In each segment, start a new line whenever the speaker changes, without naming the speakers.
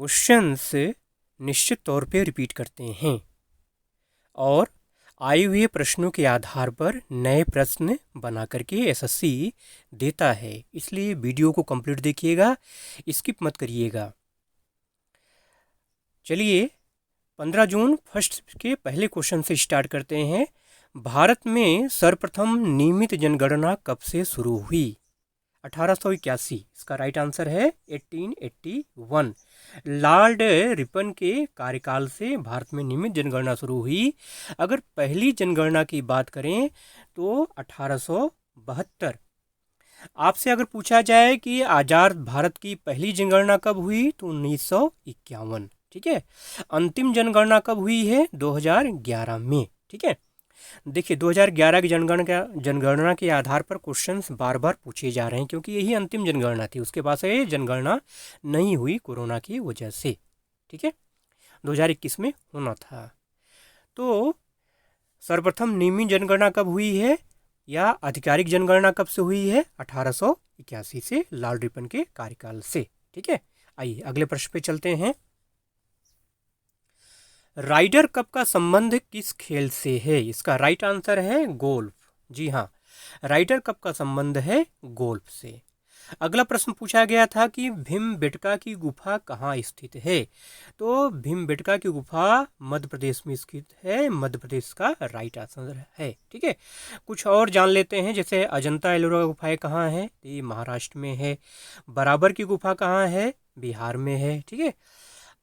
Questions निश्चित तौर पे रिपीट करते हैं और आए हुए प्रश्नों के आधार पर नए प्रश्न बना करके एसएससी देता है, इसलिए वीडियो को कंप्लीट देखिएगा, स्किप मत करिएगा। चलिए 15 जून फर्स्ट के पहले क्वेश्चन से स्टार्ट करते हैं। भारत में सर्वप्रथम नियमित जनगणना कब से शुरू हुई? 1881। इसका राइट आंसर है 1881। लॉर्ड रिपन के कार्यकाल से भारत में नियमित जनगणना शुरू हुई। अगर पहली जनगणना की बात करें तो 1872। आपसे अगर पूछा जाए कि आज़ाद भारत की पहली जनगणना कब हुई तो 1951। ठीक है। अंतिम जनगणना कब हुई है? 2011 में। ठीक है। देखिए 2011 की जनगणना के आधार पर क्वेश्चंस बार बार पूछे जा रहे हैं, क्योंकि यही अंतिम जनगणना थी। उसके बाद से जनगणना नहीं हुई कोरोना की वजह से। ठीक है। 2021 में होना था। तो सर्वप्रथम नियमित जनगणना कब हुई है या आधिकारिक जनगणना कब से हुई है? 1881 से, लॉर्ड रिपन के कार्यकाल से। ठीक है। आइए अगले प्रश्न पे चलते हैं। राइडर कप का संबंध किस खेल से है? इसका राइट आंसर है गोल्फ। जी हाँ, राइडर कप का संबंध है गोल्फ से। अगला प्रश्न पूछा गया था कि भीमबेटका की गुफा कहाँ स्थित है? तो भीमबेटका की गुफा मध्य प्रदेश में स्थित है। मध्य प्रदेश का राइट आंसर है। ठीक है। कुछ और जान लेते हैं, जैसे अजंता एलोरा गुफाएं कहाँ है? ये महाराष्ट्र में है। बराबर की गुफा कहाँ है? बिहार में है। ठीक है।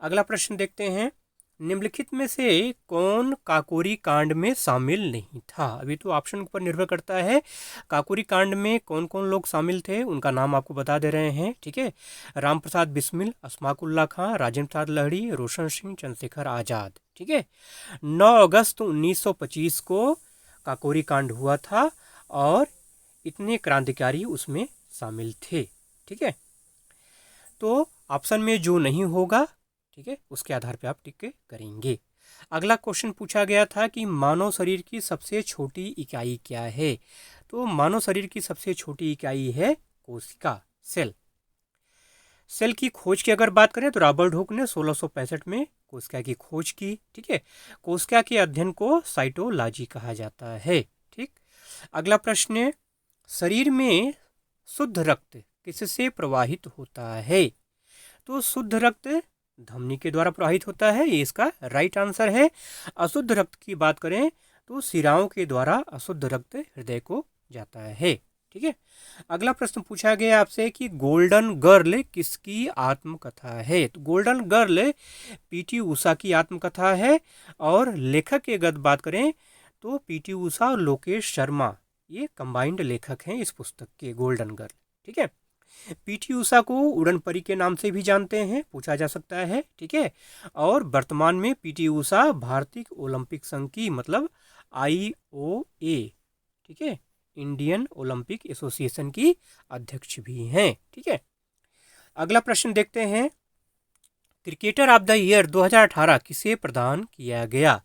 अगला प्रश्न देखते हैं। निम्नलिखित में से कौन काकोरी कांड में शामिल नहीं था? अभी तो ऑप्शन पर निर्भर करता है। काकोरी कांड में कौन कौन लोग शामिल थे, उनका नाम आपको बता दे रहे हैं। ठीक है। राम प्रसाद बिस्मिल, अशफाक उल्ला खां, राजेंद्र प्रसाद लहड़ी, रोशन सिंह, चंद्रशेखर आज़ाद। ठीक है। 9 अगस्त 1925 को काकोरी कांड हुआ था और इतने क्रांतिकारी उसमें शामिल थे। ठीक है। तो ऑप्शन में जो नहीं होगा, ठीक है, उसके आधार पे आप टिक करेंगे। अगला क्वेश्चन पूछा गया था कि मानव शरीर की सबसे छोटी इकाई क्या है? तो मानव शरीर की सबसे छोटी इकाई है कोशिका, सेल। सेल की खोज की अगर बात करें तो रॉबर्ट हुक ने 1665 में कोशिका की खोज की। ठीक है। कोशिका के अध्ययन को साइटोलॉजी कहा जाता है। ठीक। अगला प्रश्न, शरीर में शुद्ध रक्त किससे प्रवाहित होता है? तो शुद्ध रक्त धमनी के द्वारा प्रवाहित होता है, ये इसका राइट आंसर है। अशुद्ध रक्त की बात करें तो शिराओं के द्वारा अशुद्ध रक्त हृदय को जाता है। ठीक है। अगला प्रश्न पूछा गया आपसे कि गोल्डन गर्ल किसकी आत्मकथा है? तो गोल्डन गर्ल पीटी उषा की आत्मकथा है। और लेखक की अगर बात करें तो पीटी उषा और लोकेश शर्मा, ये कंबाइंड लेखक हैं इस पुस्तक के, गोल्डन गर्ल। ठीक है। पीटी उषा को उड़न परी के नाम से भी जानते हैं, पूछा जा सकता है। ठीक है। और वर्तमान में पीटी उषा भारतीय ओलंपिक संघ की, मतलब IOA, ठीक है, इंडियन ओलंपिक एसोसिएशन की अध्यक्ष भी हैं। ठीक है। अगला प्रश्न देखते हैं। क्रिकेटर ऑफ द ईयर 2018 किसे प्रदान किया गया?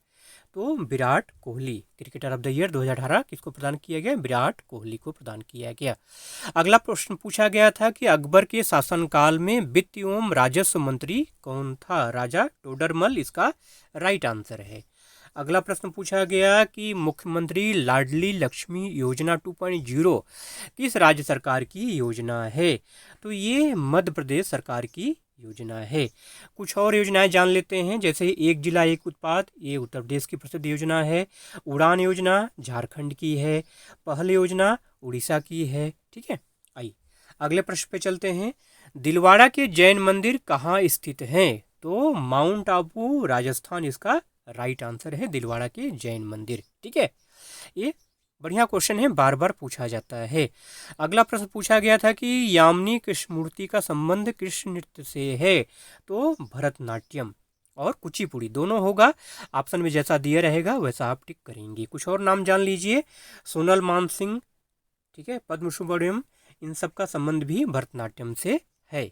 तो Virat Kohli. Cricketer of the year 2018 किसको प्रदान किया गया? विराट कोहली को प्रदान किया गया। अगला प्रश्न पूछा गया था कि अकबर के शासनकाल में वित्त एवं राजस्व मंत्री कौन था? राजा टोडरमल इसका राइट आंसर है। अगला प्रश्न पूछा गया कि मुख्यमंत्री लाडली लक्ष्मी योजना 2.0 किस राज्य सरकार की योजना है? तो ये मध्य प्रदेश सरकार की योजना है। कुछ और योजनाएं जान लेते हैं, जैसे एक जिला एक उत्पाद, ये उत्तर प्रदेश की प्रसिद्ध योजना है। उड़ान योजना झारखंड की है। पहल योजना उड़ीसा की है। ठीक है। आइए अगले प्रश्न पे चलते हैं। दिलवाड़ा के जैन मंदिर कहाँ स्थित हैं? तो माउंट आबू, राजस्थान इसका राइट आंसर है, दिलवाड़ा के जैन मंदिर। ठीक है। ये बढ़िया क्वेश्चन है, बार बार पूछा जाता है। अगला प्रश्न पूछा गया था कि यामिनी कृष्णमूर्ति का संबंध किस नृत्य से है? तो भरतनाट्यम और कुचिपुड़ी दोनों होगा। ऑप्शन में जैसा दिया रहेगा वैसा आप टिक करेंगे। कुछ और नाम जान लीजिए। सोनल मानसिंह, ठीक है, पद्म सुब्रमण्यम, इन सब का संबंध भी भरतनाट्यम से है।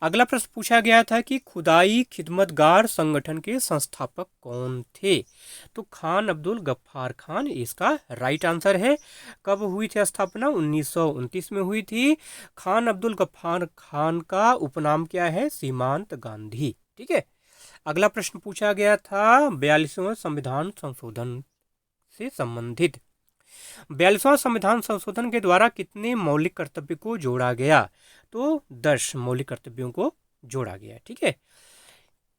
अगला प्रश्न पूछा गया था कि खुदाई खिदमतगार संगठन के संस्थापक कौन थे? तो खान अब्दुल गफ्फार खान इसका राइट आंसर है। कब हुई थी स्थापना? 1929 में हुई थी। खान अब्दुल गफ्फार खान का उपनाम क्या है? सीमांत गांधी। ठीक है। अगला प्रश्न पूछा गया था 42वें संविधान संशोधन से संबंधित। 42वां संविधान संशोधन के द्वारा कितने मौलिक कर्तव्य को जोड़ा गया? तो 10 मौलिक कर्तव्यों को जोड़ा गया। ठीक है।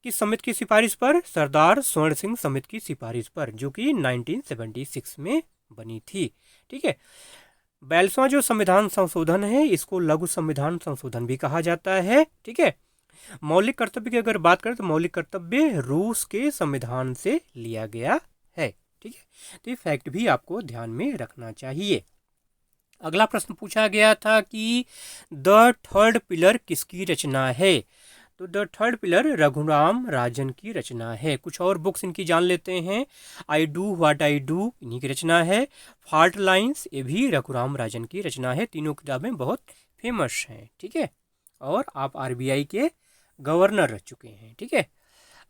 किस समिति की सिफारिश पर? सरदार स्वर्ण सिंह समिति की सिफारिश पर, जो कि 1976 में बनी थी। ठीक है। 42वां जो संविधान संशोधन है इसको लघु संविधान संशोधन भी कहा जाता है। ठीक है। मौलिक कर्तव्य की अगर बात करें तो मौलिक कर्तव्य रूस के संविधान से लिया गया है। ठीक है। तो ये फैक्ट भी आपको ध्यान में रखना चाहिए। अगला प्रश्न पूछा गया था कि द थर्ड पिलर किसकी रचना है? तो the third pillar Raghuram Rajan की रचना है। कुछ और बुक्स इनकी जान लेते हैं। I do what I do इन्हीं की रचना है। फॉल्ट लाइंस ये भी रघुराम राजन की रचना है। तीनों किताबें बहुत फेमस हैं। ठीक है। और आप आरबीआई के गवर्नर रह चुके हैं। ठीक है।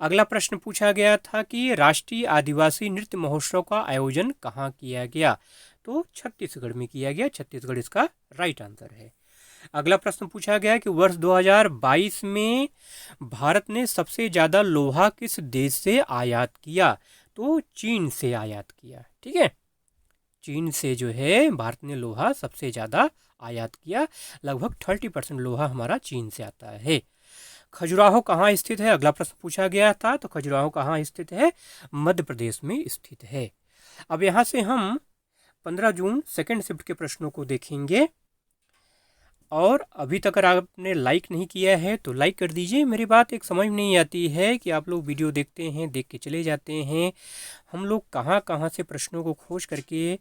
अगला प्रश्न पूछा गया था कि राष्ट्रीय आदिवासी नृत्य महोत्सव का आयोजन कहाँ किया गया? तो छत्तीसगढ़ में किया गया। छत्तीसगढ़ इसका राइट आंसर है। अगला प्रश्न पूछा गया कि वर्ष 2022 में भारत ने सबसे ज़्यादा लोहा किस देश से आयात किया? तो चीन से आयात किया। ठीक है। चीन से जो है भारत ने लोहा सबसे ज़्यादा आयात किया। लगभग 30% लोहा हमारा चीन से आता है। खजुराहो कहाँ स्थित है? अगला प्रश्न पूछा गया था। तो खजुराहो कहाँ स्थित है? मध्य प्रदेश में स्थित है। अब यहाँ से हम 15 जून सेकंड शिफ्ट के प्रश्नों को देखेंगे। और अभी तक अगर आपने लाइक नहीं किया है तो लाइक कर दीजिए। मेरी बात एक समझ नहीं आती है कि आप लोग वीडियो देखते हैं, देख के चले जाते हैं। हम लोग कहाँ कहाँ से प्रश्नों को खोज करके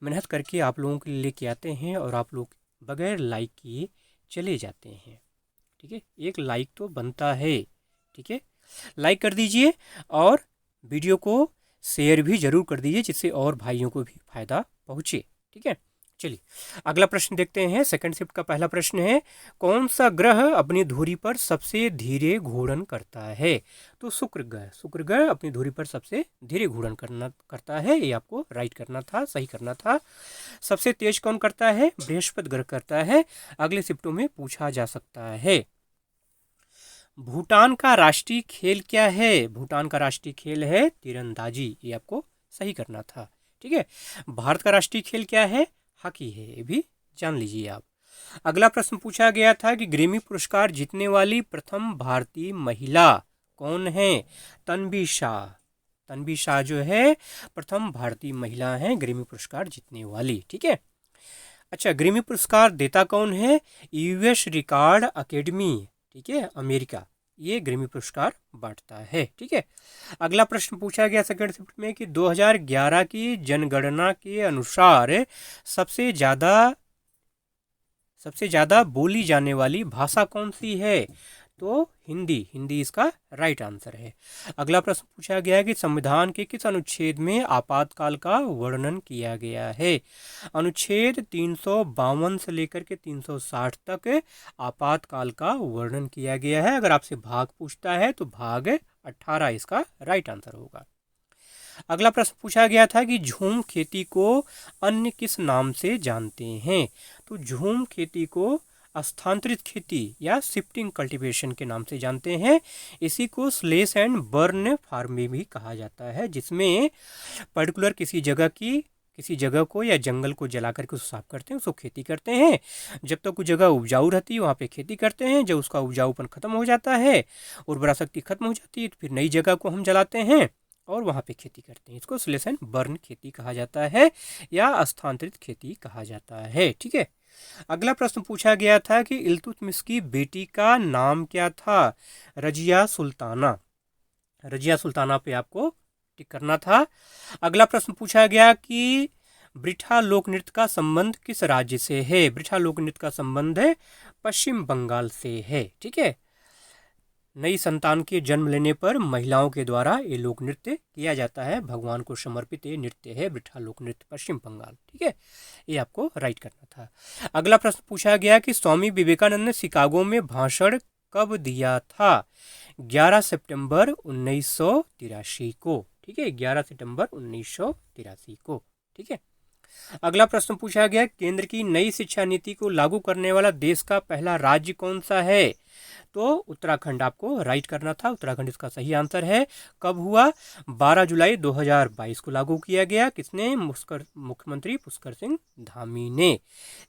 मेहनत करके आप लोगों के लिए लेके आते हैं और आप लोग बगैर लाइक किए चले जाते हैं। ठीक है। एक लाइक तो बनता है। ठीक है। लाइक कर दीजिए और वीडियो को शेयर भी ज़रूर कर दीजिए जिससे और भाइयों को भी फ़ायदा पहुँचे। ठीक है। चलिए अगला प्रश्न देखते हैं। सेकंड शिफ्ट का पहला प्रश्न है, कौन सा ग्रह अपनी धुरी पर सबसे धीरे घूर्णन करता है? तो शुक्र ग्रह। शुक्र ग्रह अपनी धुरी पर सबसे धीरे घूर्णन करता है। ये आपको राइट करना था, सही करना था। सबसे तेज कौन करता है? बृहस्पति ग्रह करता है। अगले शिफ्टों में पूछा जा सकता है। भूटान का राष्ट्रीय खेल क्या है? भूटान का राष्ट्रीय खेल है तीरंदाजी। ये आपको सही करना था। ठीक है। भारत का राष्ट्रीय खेल क्या है? हॉकी है। ये भी जान लीजिए आप। अगला प्रश्न पूछा गया था कि ग्रैमी पुरस्कार जीतने वाली प्रथम भारतीय महिला कौन है? तन्वी शाह। तन्वी शाह जो है प्रथम भारतीय महिला हैं ग्रैमी पुरस्कार जीतने वाली। ठीक है। अच्छा, ग्रैमी पुरस्कार देता कौन है? US record academy. ठीक है। अमेरिका ये ग्रैमी पुरस्कार बांटता है। ठीक है। अगला प्रश्न पूछा गया सेकंड शिफ्ट में कि 2011 की जनगणना के अनुसार सबसे ज़्यादा बोली जाने वाली भाषा कौन सी है? तो हिंदी। हिंदी इसका राइट आंसर है। अगला प्रश्न पूछा गया कि संविधान के किस अनुच्छेद में आपातकाल का वर्णन किया गया है? अनुच्छेद 352 से लेकर के 360 तक आपातकाल का वर्णन किया गया है। अगर आपसे भाग पूछता है तो भाग 18 इसका राइट आंसर होगा। अगला प्रश्न पूछा गया था कि झूम खेती को अन्य किस नाम से जानते हैं? तो झूम खेती को स्थानांतरित खेती या शिफ्टिंग कल्टीवेशन के नाम से जानते हैं। इसी को स्लेश एंड बर्न फार्मिंग भी कहा जाता है, जिसमें पर्टिकुलर किसी जगह को या जंगल को जला करके उसको साफ करते हैं, उसको खेती करते हैं। जब तक वो जगह उपजाऊ रहती है वहाँ पे खेती करते हैं। जब उसका उपजाऊपन खत्म हो जाता है, उर्वरा शक्ति खत्म हो जाती है, तो फिर नई जगह को हम जलाते हैं और वहाँ पे खेती करते हैं। इसको स्लेश एंड बर्न खेती कहा जाता है या स्थानांतरित खेती कहा जाता है। ठीक है। अगला प्रश्न पूछा गया था कि इल्तुतमिश की बेटी का नाम क्या था? रजिया सुल्ताना। रजिया सुल्ताना पे आपको टिक करना था। अगला प्रश्न पूछा गया कि ब्रिठा लोक नृत्य का संबंध किस राज्य से है? ब्रिठा लोक नृत्य का संबंध है पश्चिम बंगाल से है। ठीक है। नई संतान के जन्म लेने पर महिलाओं के द्वारा ये लोक नृत्य किया जाता है, भगवान को समर्पित ये नृत्य है बिठा लोक नृत्य, पश्चिम बंगाल। ठीक है, ये आपको राइट करना था। अगला प्रश्न पूछा गया कि स्वामी विवेकानंद ने शिकागो में भाषण कब दिया था? 11 सितंबर 1983 को। ठीक है, 11 सितंबर 1983 को। ठीक है, अगला प्रश्न पूछा गया केंद्र की नई शिक्षा नीति को लागू करने वाला देश का पहला राज्य कौन सा है? तो उत्तराखंड आपको राइट करना था, उत्तराखंड इसका सही आंसर है। कब हुआ? 12 जुलाई 2022 को लागू किया गया। किसने? मुख्यमंत्री पुष्कर सिंह धामी ने।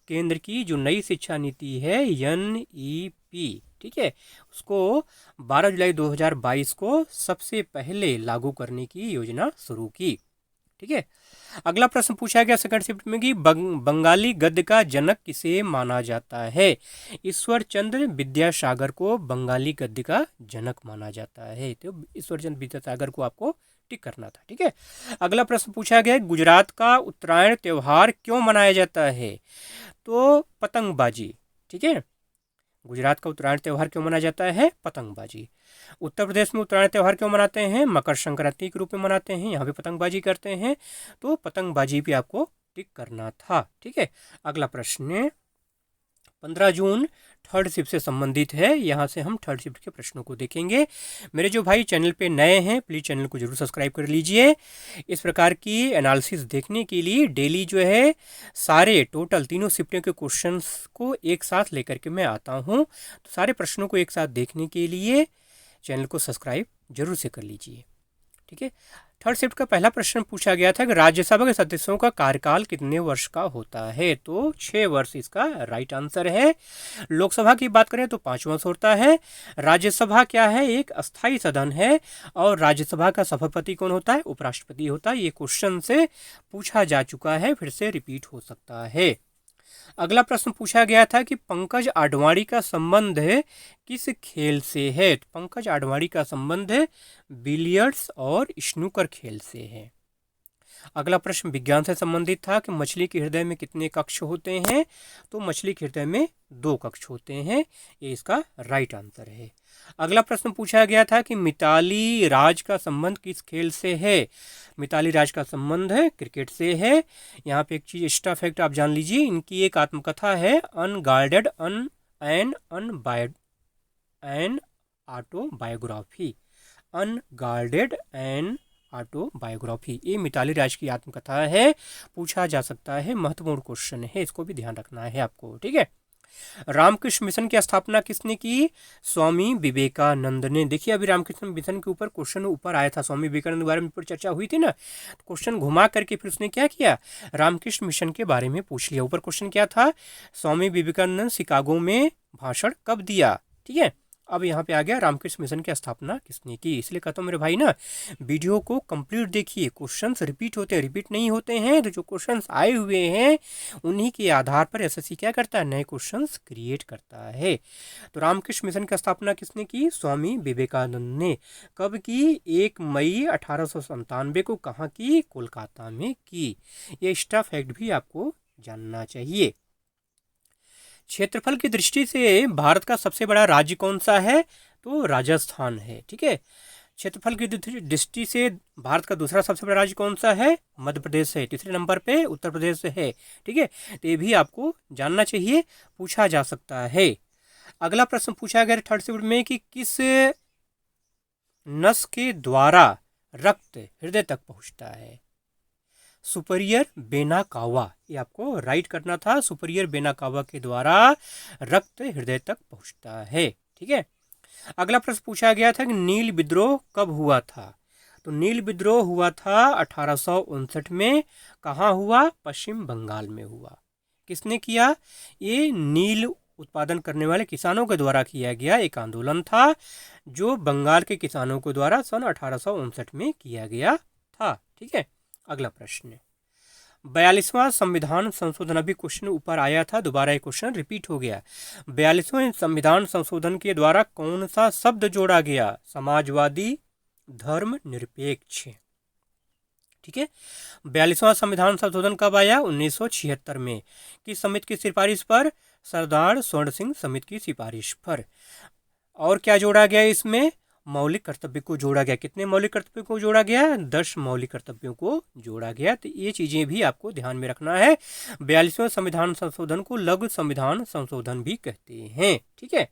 केंद्र की जो नई शिक्षा नीति है NEP, ठीक है, उसको 12 जुलाई 2022 को सबसे पहले लागू करने की योजना शुरू की। ठीक है, अगला प्रश्न पूछा गया सेकंड शिफ्ट में कि बंगाली गद्य का जनक किसे माना जाता है? ईश्वर चंद्र विद्यासागर को बंगाली गद्य का जनक माना जाता है। तो ईश्वर चंद्र विद्यासागर को आपको टिक करना था। ठीक है, अगला प्रश्न पूछा गया गुजरात का उत्तरायण त्योहार क्यों मनाया जाता है? तो पतंगबाजी। ठीक है, गुजरात का उत्तरायण त्यौहार क्यों मनाया जाता है? पतंगबाजी। उत्तर प्रदेश में उत्तरायण त्यौहार क्यों मनाते हैं? मकर संक्रांति के रूप में मनाते हैं, यहाँ पे पतंगबाजी करते हैं, तो पतंगबाजी भी आपको टिक करना था। ठीक है, अगला प्रश्न 15 जून थर्ड शिफ्ट से संबंधित है। यहाँ से हम थर्ड शिफ्ट के प्रश्नों को देखेंगे। मेरे जो भाई चैनल पे नए हैं प्लीज़ चैनल को जरूर सब्सक्राइब कर लीजिए। इस प्रकार की एनालिसिस देखने के लिए डेली जो है सारे टोटल तीनों शिफ्टों के क्वेश्चंस को एक साथ लेकर के मैं आता हूँ। तो सारे प्रश्नों को एक साथ देखने के लिए चैनल को सब्सक्राइब जरूर से कर लीजिए। ठीक है, थर्ड शिफ्ट का पहला प्रश्न पूछा गया था कि राज्यसभा के सदस्यों का कार्यकाल कितने वर्ष का होता है? तो 6 वर्ष इसका राइट आंसर है। लोकसभा की बात करें तो 5 वर्ष होता है। राज्यसभा क्या है? एक अस्थायी सदन है। और राज्यसभा का सभापति कौन होता है? उपराष्ट्रपति होता है। ये क्वेश्चन से पूछा जा चुका है, फिर से रिपीट हो सकता है। अगला प्रश्न पूछा गया था कि पंकज आडवाणी का संबंध किस खेल से है? तो पंकज आडवाणी का संबंध बिलियर्ड्स और स्नूकर खेल से है। अगला प्रश्न विज्ञान से संबंधित था कि मछली के हृदय में कितने कक्ष होते हैं? तो मछली के हृदय में 2 कक्ष होते हैं। ये इसका राइट आंसर है। अगला प्रश्न पूछा गया था कि मिताली राज का संबंध किस खेल से है? मिताली राज का संबंध क्रिकेट से है। यहाँ पे एक चीज एक्स्ट्रा फैक्ट आप जान लीजिए, इनकी एक आत्मकथा है unguarded an autobiography. Unguarded an autobiography, ये मिताली राज की आत्मकथा है। पूछा जा सकता है, महत्वपूर्ण क्वेश्चन है, इसको भी ध्यान रखना है आपको। ठीक है, रामकृष्ण मिशन की स्थापना किसने की? स्वामी विवेकानंद ने। देखिए अभी रामकृष्ण मिशन के ऊपर क्वेश्चन ऊपर आया था, स्वामी विवेकानंद के बारे में ऊपर चर्चा हुई थी ना, क्वेश्चन घुमा करके फिर उसने क्या किया? रामकृष्ण मिशन के बारे में पूछ लिया। ऊपर क्वेश्चन क्या था? स्वामी विवेकानंद शिकागो में भाषण कब दिया? ठीक है, अब यहाँ पे आ गया रामकृष्ण मिशन की स्थापना किसने की। इसलिए कहता हूँ मेरे भाई ना, वीडियो को कंप्लीट देखिए, क्वेश्चंस रिपीट होते हैं, रिपीट नहीं होते हैं। तो जो क्वेश्चंस आए हुए हैं उन्हीं के आधार पर एसएससी क्या करता है? नए क्वेश्चंस क्रिएट करता है। तो रामकृष्ण मिशन की स्थापना किसने की? स्वामी विवेकानंद ने। कब की? 1 मई 1897 को। कहाँ की? कोलकाता में की। ये एक्स्ट्रा फैक्ट भी आपको जानना चाहिए। क्षेत्रफल की दृष्टि से भारत का सबसे बड़ा राज्य कौन सा है? तो राजस्थान है। ठीक है, क्षेत्रफल की दृष्टि से भारत का दूसरा सबसे बड़ा राज्य कौन सा है? मध्य प्रदेश है। तीसरे नंबर पे उत्तर प्रदेश है। ठीक है, तो ये भी आपको जानना चाहिए, पूछा जा सकता है। अगला प्रश्न पूछा गया थर्ड शिफ्ट में कि किस नस के द्वारा रक्त हृदय तक पहुंचता है? सुपीरियर वेना कावा, ये आपको राइट करना था। सुपीरियर वेना कावा के द्वारा रक्त हृदय तक पहुंचता है। ठीक है, अगला प्रश्न पूछा गया था कि नील विद्रोह कब हुआ था? तो नील विद्रोह हुआ था 1859 में। कहाँ हुआ? पश्चिम बंगाल में हुआ। किसने किया? ये नील उत्पादन करने वाले किसानों के द्वारा किया गया एक आंदोलन था, जो बंगाल के किसानों के द्वारा सन 1859 में किया गया था। ठीक है, अगला प्रश्न 42वां संविधान संशोधन, अभी क्वेश्चन ऊपर आया था, दोबारा एक क्वेश्चन रिपीट हो गया। 42वें संविधान संशोधन के द्वारा कौन सा शब्द जोड़ा गया? समाजवादी, धर्मनिरपेक्ष। ठीक है, 42वां संविधान संशोधन कब आया? 1976 में। किस समिति की सिफारिश पर? सरदार स्वर्ण सिंह समिति की सिफारिश पर। और क्या जोड़ा गया इसमें? मौलिक कर्तव्य को जोड़ा गया। कितने मौलिक कर्तव्यों को जोड़ा गया? 10 मौलिक कर्तव्यों को जोड़ा गया। तो ये चीजें भी आपको ध्यान में रखना है। 42वें संविधान संशोधन को लघु संविधान संशोधन भी कहते हैं। ठीक है।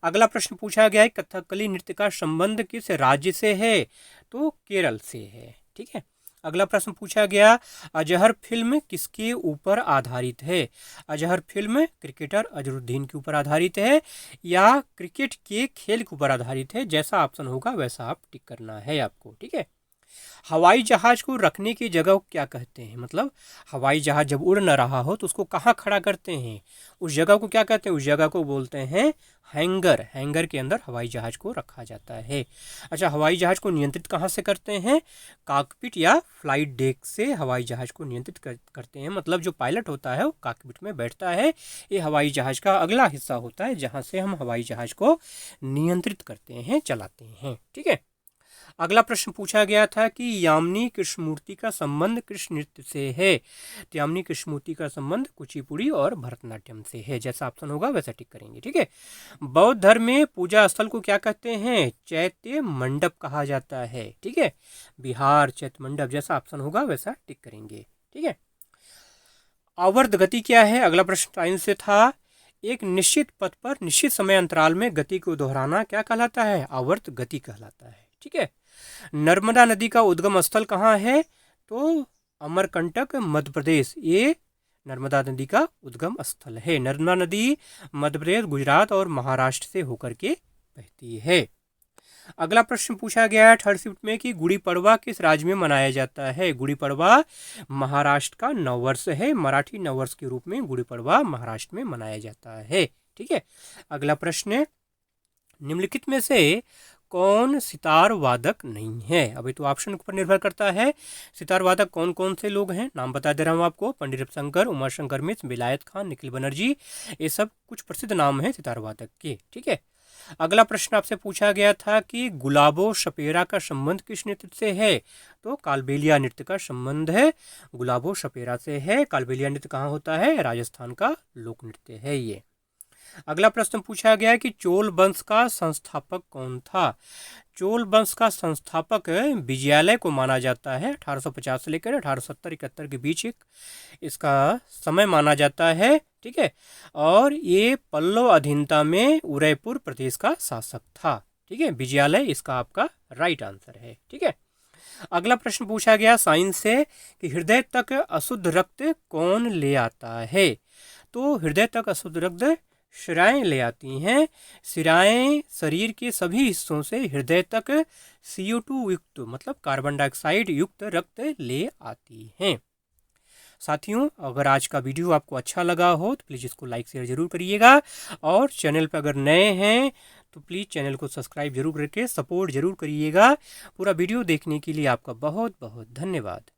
अगला प्रश्न पूछा गया है, कथकली नृत्य का संबंध किस राज्य से है? तो केरल से है। ठीक है। अगला प्रश्न पूछा गया, अजहर फिल्म किसके ऊपर आधारित है? अजहर फिल्म क्रिकेटर अजहरुद्दीन के ऊपर आधारित है या क्रिकेट के खेल के ऊपर आधारित है? जैसा ऑप्शन होगा वैसा आप टिक करना है आपको। ठीक है। हवाई जहाज को रखने की जगह को क्या कहते हैं? मतलब हवाई जहाज जब उड़ न रहा हो तो उसको कहाँ खड़ा करते हैं? उस जगह को क्या कहते हैं? उस जगह को बोलते हैं हैंगर। हैंगर के अंदर हवाई जहाज को रखा जाता है। अच्छा, हवाई जहाज को नियंत्रित कहाँ से करते हैं? कॉकपिट या फ्लाइट डेक से हवाई जहाज को नियंत्रित करते हैं। मतलब जो पायलट होता है वो कॉकपिट में बैठता है। ये हवाई जहाज का अगला हिस्सा होता है जहाँ से हम हवाई जहाज को नियंत्रित करते हैं, चलाते हैं। ठीक है। अगला प्रश्न पूछा गया था कि यामिनी कृष्णमूर्ति का संबंध किस नृत्य से है? तो यामिनी कृष्णमूर्ति का संबंध कुचिपुड़ी और भरतनाट्यम से है। जैसा ऑप्शन होगा वैसा टिक करेंगे। ठीक है। बौद्ध धर्म में पूजा स्थल को क्या कहते हैं? चैत्य मंडप कहा जाता है। ठीक है। बिहार चैत्य मंडप, जैसा ऑप्शन होगा वैसा टिक करेंगे। ठीक है। आवर्त गति क्या है? अगला प्रश्न साइंस से था। एक निश्चित पथ पर निश्चित समय अंतराल में गति को दोहराना क्या कहलाता है? आवर्त गति कहलाता है। ठीक है। नर्मदा नदी का उद्गम स्थल कहाँ है? तो अमरकंटक मध्य प्रदेश, ये नर्मदा नदी का उद्गम स्थल है। नर्मदा नदी मध्य प्रदेश, गुजरात और महाराष्ट्र से होकर के बहती है। अगला प्रश्न पूछा गया है थर्ड शिफ्ट में कि गुड़ी पड़वा किस राज्य में मनाया जाता है? गुड़ी पड़वा महाराष्ट्र का नववर्ष है। मराठी नववर्ष के रूप में गुड़ी पड़वा महाराष्ट्र में मनाया जाता है। ठीक है। अगला प्रश्न, निम्नलिखित में से कौन सितार वादक नहीं है? अभी तो ऑप्शन पर निर्भर करता है। सितार वादक कौन कौन से लोग हैं? नाम बता दे रहा हूँ आपको। पंडित रविशंकर, उमा शंकर मिश्र, विलायत खान, निखिल बनर्जी, ये सब कुछ प्रसिद्ध नाम हैं सितार वादक के। ठीक है। अगला प्रश्न आपसे पूछा गया था कि गुलाबो शपेरा का संबंध किस नृत्य से है? तो कालबेलिया नृत्य का संबंध है गुलाबो शपेरा से है। कालबेलिया नृत्य कहाँ होता है? राजस्थान का लोक नृत्य है ये। अगला प्रश्न पूछा गया कि चोल वंश का संस्थापक कौन था? चोल वंश का संस्थापक विजयालय को माना जाता है। 1850 से लेकर 1870-71 के बीच इसका समय माना जाता है। ठीक है। और ये पल्लव अधीनता में उदयपुर प्रदेश का शासक था। ठीक है। विजयालय इसका आपका राइट आंसर है। ठीक है। अगला प्रश्न पूछा गया साइंस से कि हृदय तक अशुद्ध रक्त कौन ले आता है? तो हृदय तक अशुद्ध रक्त शिराएं ले आती हैं। शिराएं शरीर के सभी हिस्सों से हृदय तक CO2 युक्त, मतलब कार्बन डाइऑक्साइड युक्त रक्त ले आती हैं। साथियों, अगर आज का वीडियो आपको अच्छा लगा हो तो प्लीज़ इसको लाइक शेयर जरूर करिएगा और चैनल पर अगर नए हैं तो प्लीज़ चैनल को सब्सक्राइब जरूर करके सपोर्ट जरूर करिएगा। पूरा वीडियो देखने के लिए आपका बहुत बहुत धन्यवाद।